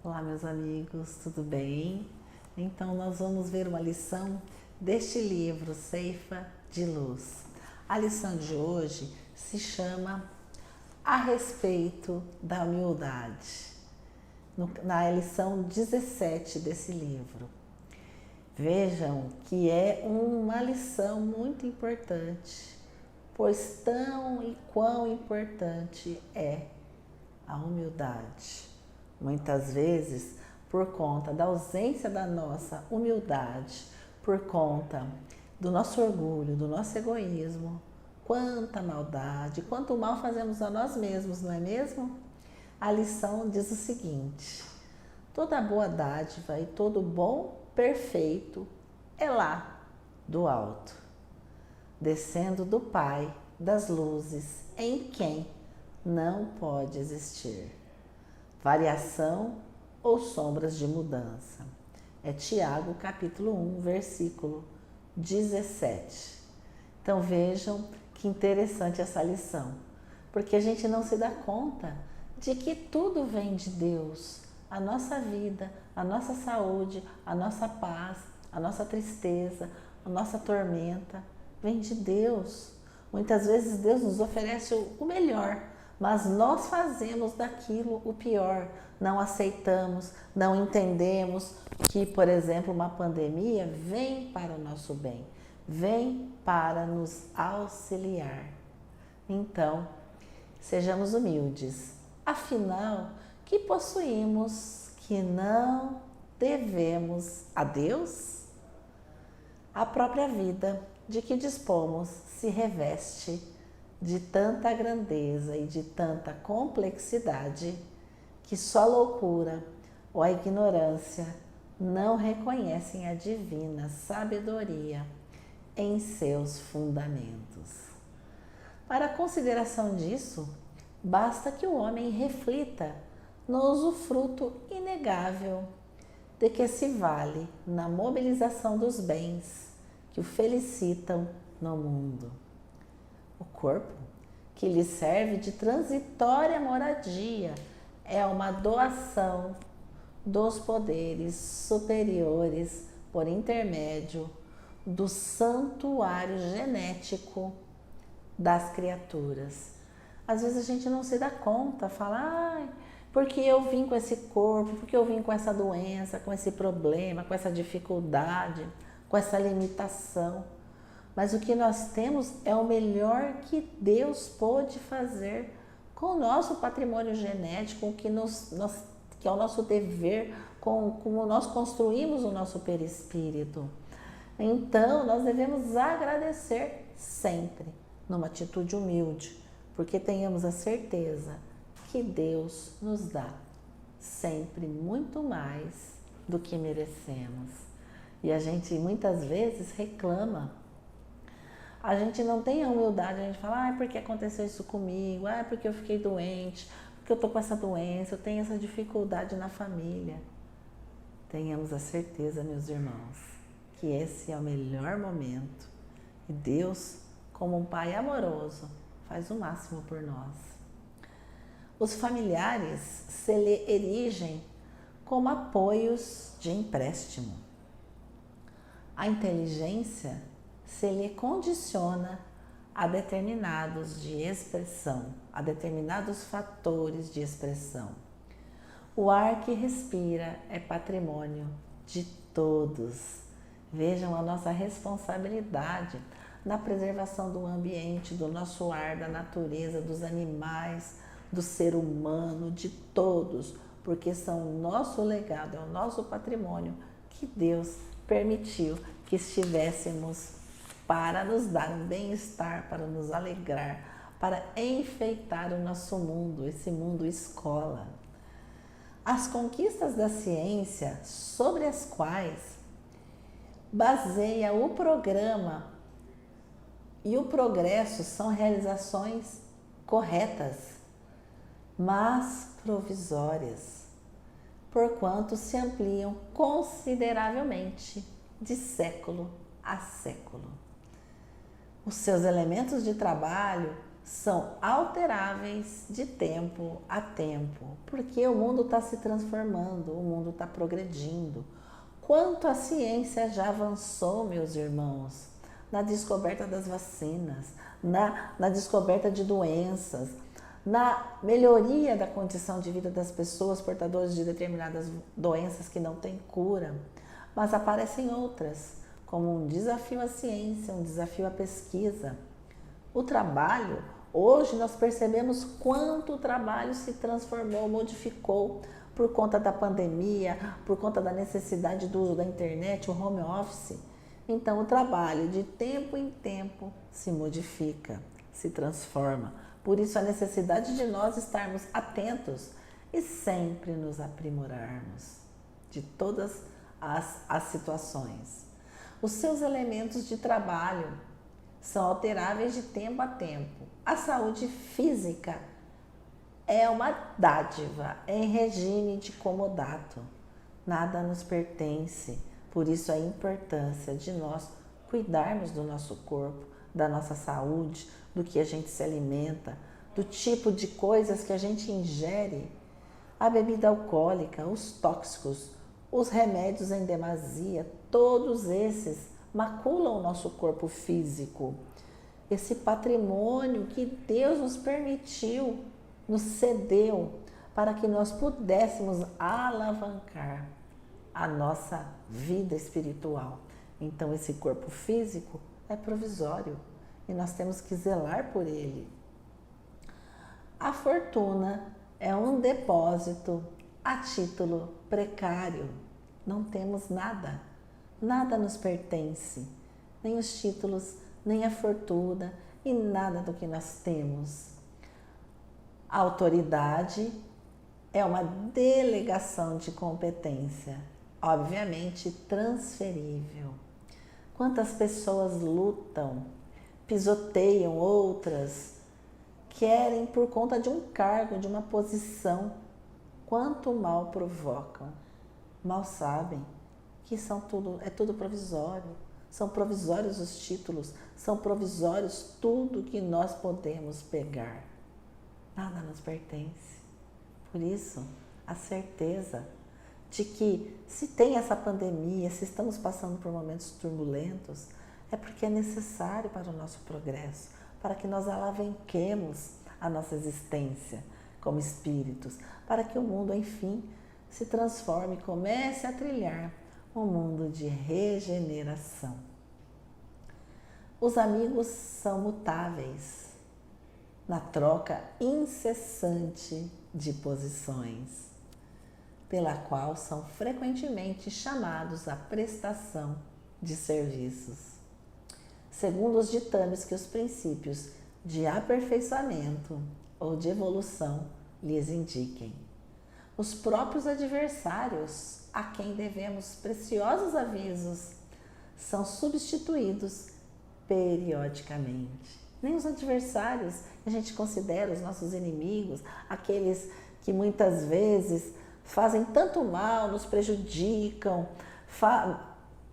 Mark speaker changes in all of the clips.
Speaker 1: Olá, meus amigos, tudo bem? Então, nós vamos ver uma lição deste livro, Ceifa de Luz. A lição de hoje se chama A Respeito da Humildade, na lição 17 desse livro. Vejam que é uma lição muito importante, pois tão e quão importante é a humildade. Muitas vezes, por conta da ausência da nossa humildade, por conta do nosso orgulho, do nosso egoísmo, quanta maldade, quanto mal fazemos a nós mesmos, não é mesmo? A lição diz o seguinte: toda boa dádiva e todo bom, perfeito é lá do alto, descendo do Pai das luzes, em quem não pode existir variação ou sombras de mudança. É Tiago, capítulo 1, versículo 17. Então vejam que interessante essa lição, porque a gente não se dá conta de que tudo vem de Deus. A nossa vida, a nossa saúde, a nossa paz, a nossa tristeza, a nossa tormenta, vem de Deus. Muitas vezes Deus nos oferece o melhor, mas nós fazemos daquilo o pior, não aceitamos, não entendemos que, por exemplo, uma pandemia vem para o nosso bem, vem para nos auxiliar. Então, sejamos humildes, afinal, que possuímos que não devemos a Deus? A própria vida de que dispomos se reveste de tanta grandeza e de tanta complexidade que só a loucura ou a ignorância não reconhecem a divina sabedoria em seus fundamentos. Para a consideração disso, basta que o homem reflita no usufruto inegável de que se vale na mobilização dos bens que o felicitam no mundo. O corpo, que lhe serve de transitória moradia, é uma doação dos poderes superiores por intermédio do santuário genético das criaturas. Às vezes a gente não se dá conta, fala, porque eu vim com esse corpo, porque eu vim com essa doença, com esse problema, com essa dificuldade, com essa limitação. Mas o que nós temos é o melhor que Deus pôde fazer com o nosso patrimônio genético, que é o nosso dever, como nós construímos o nosso perispírito. Então, nós devemos agradecer sempre, numa atitude humilde, porque tenhamos a certeza que Deus nos dá sempre muito mais do que merecemos. E a gente muitas vezes reclama. A gente não tem a humildade, a gente fala, porque aconteceu isso comigo, porque eu fiquei doente, porque eu tô com essa doença, eu tenho essa dificuldade na família. Tenhamos a certeza, meus irmãos, que esse é o melhor momento. E Deus, como um Pai amoroso, faz o máximo por nós. Os familiares se lhe erigem como apoios de empréstimo. A inteligência se lhe condiciona a determinados de expressão, a determinados fatores de expressão. O ar que respira é patrimônio de todos. Vejam a nossa responsabilidade na preservação do ambiente, do nosso ar, da natureza, dos animais, do ser humano, de todos, porque são o nosso legado, é o nosso patrimônio que Deus permitiu que estivéssemos para nos dar um bem-estar, para nos alegrar, para enfeitar o nosso mundo, esse mundo escola. As conquistas da ciência, sobre as quais baseia o programa e o progresso, são realizações corretas, mas provisórias, porquanto se ampliam consideravelmente de século a século. Os seus elementos de trabalho são alteráveis de tempo a tempo, porque o mundo está se transformando, o mundo está progredindo. Quanto a ciência já avançou, meus irmãos, na descoberta das vacinas, na descoberta de doenças, na melhoria da condição de vida das pessoas portadoras de determinadas doenças que não têm cura, mas aparecem outras, como um desafio à ciência, um desafio à pesquisa. O trabalho, hoje nós percebemos quanto o trabalho se transformou, modificou por conta da pandemia, por conta da necessidade do uso da internet, o home office. Então o trabalho de tempo em tempo se modifica, se transforma. Por isso a necessidade de nós estarmos atentos e sempre nos aprimorarmos de todas as situações. Os seus elementos de trabalho são alteráveis de tempo a tempo. A saúde física é uma dádiva, é em regime de comodato. Nada nos pertence, por isso a importância de nós cuidarmos do nosso corpo, da nossa saúde, do que a gente se alimenta, do tipo de coisas que a gente ingere. A bebida alcoólica, os tóxicos, os remédios em demasia, todos esses maculam o nosso corpo físico. Esse patrimônio que Deus nos permitiu, nos cedeu, para que nós pudéssemos alavancar a nossa vida espiritual. Então esse corpo físico é provisório e nós temos que zelar por ele. A fortuna é um depósito a título precário. Não temos nada, nada nos pertence, nem os títulos, nem a fortuna e nada do que nós temos. A autoridade é uma delegação de competência, obviamente transferível. Quantas pessoas lutam, pisoteiam outras, querem por conta de um cargo, de uma posição, quanto mal provocam. Mal sabem que é tudo provisório, são provisórios os títulos, são provisórios tudo que nós podemos pegar. Nada nos pertence. Por isso, a certeza de que se tem essa pandemia, se estamos passando por momentos turbulentos, é porque é necessário para o nosso progresso, para que nós alavanquemos a nossa existência como espíritos, para que o mundo, enfim, se transforme e comece a trilhar um mundo de regeneração. Os amigos são mutáveis na troca incessante de posições, pela qual são frequentemente chamados à prestação de serviços, segundo os ditames que os princípios de aperfeiçoamento ou de evolução lhes indiquem. Os próprios adversários, a quem devemos preciosos avisos, são substituídos periodicamente. Nem os adversários que a gente considera os nossos inimigos, aqueles que muitas vezes fazem tanto mal, nos prejudicam,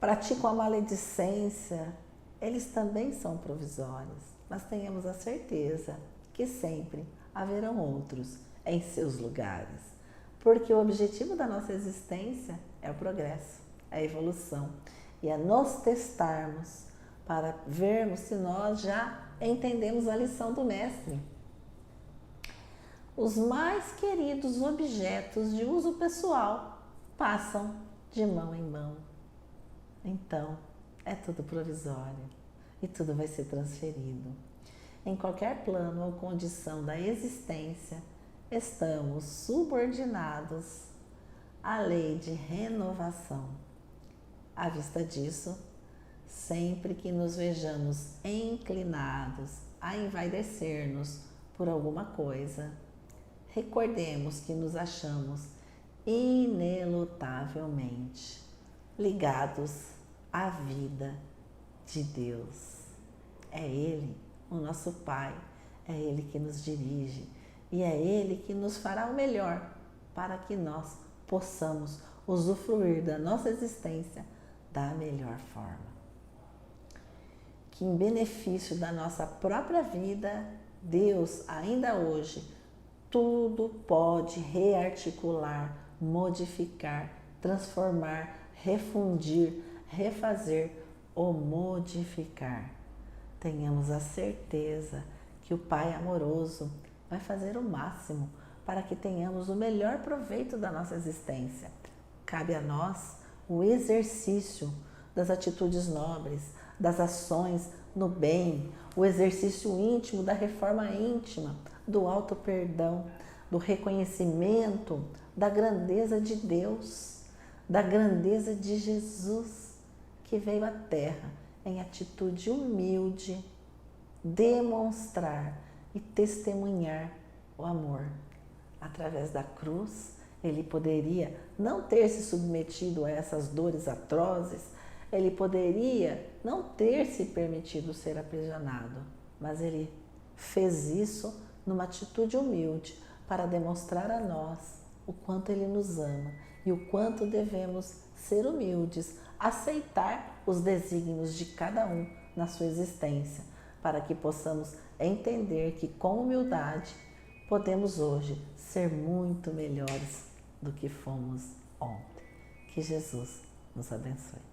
Speaker 1: praticam a maledicência, eles também são provisórios. Mas tenhamos a certeza que sempre haverão outros em seus lugares, porque o objetivo da nossa existência é o progresso, é a evolução e é nos testarmos para vermos se nós já entendemos a lição do Mestre. Os mais queridos objetos de uso pessoal passam de mão em mão. Então, é tudo provisório e tudo vai ser transferido. Em qualquer plano ou condição da existência, estamos subordinados à lei de renovação. À vista disso, sempre que nos vejamos inclinados a envaidecer-nos por alguma coisa, recordemos que nos achamos inelutavelmente ligados à vida de Deus. É Ele, o nosso Pai, é Ele que nos dirige e é Ele que nos fará o melhor para que nós possamos usufruir da nossa existência da melhor forma. Que em benefício da nossa própria vida Deus, ainda hoje, tudo pode rearticular, modificar, transformar, refundir, refazer ou modificar. Tenhamos a certeza que o Pai amoroso vai fazer o máximo para que tenhamos o melhor proveito da nossa existência. Cabe a nós o exercício das atitudes nobres, das ações no bem, o exercício íntimo da reforma íntima, do auto-perdão, do reconhecimento da grandeza de Deus, da grandeza de Jesus, que veio à Terra em atitude humilde, demonstrar e testemunhar o amor. Através da cruz, ele poderia não ter se submetido a essas dores atrozes, ele poderia não ter se permitido ser aprisionado, mas ele fez isso numa atitude humilde para demonstrar a nós o quanto ele nos ama e o quanto devemos ser humildes, aceitar os desígnios de cada um na sua existência, para que possamos entender que com humildade podemos hoje ser muito melhores do que fomos ontem. Que Jesus nos abençoe.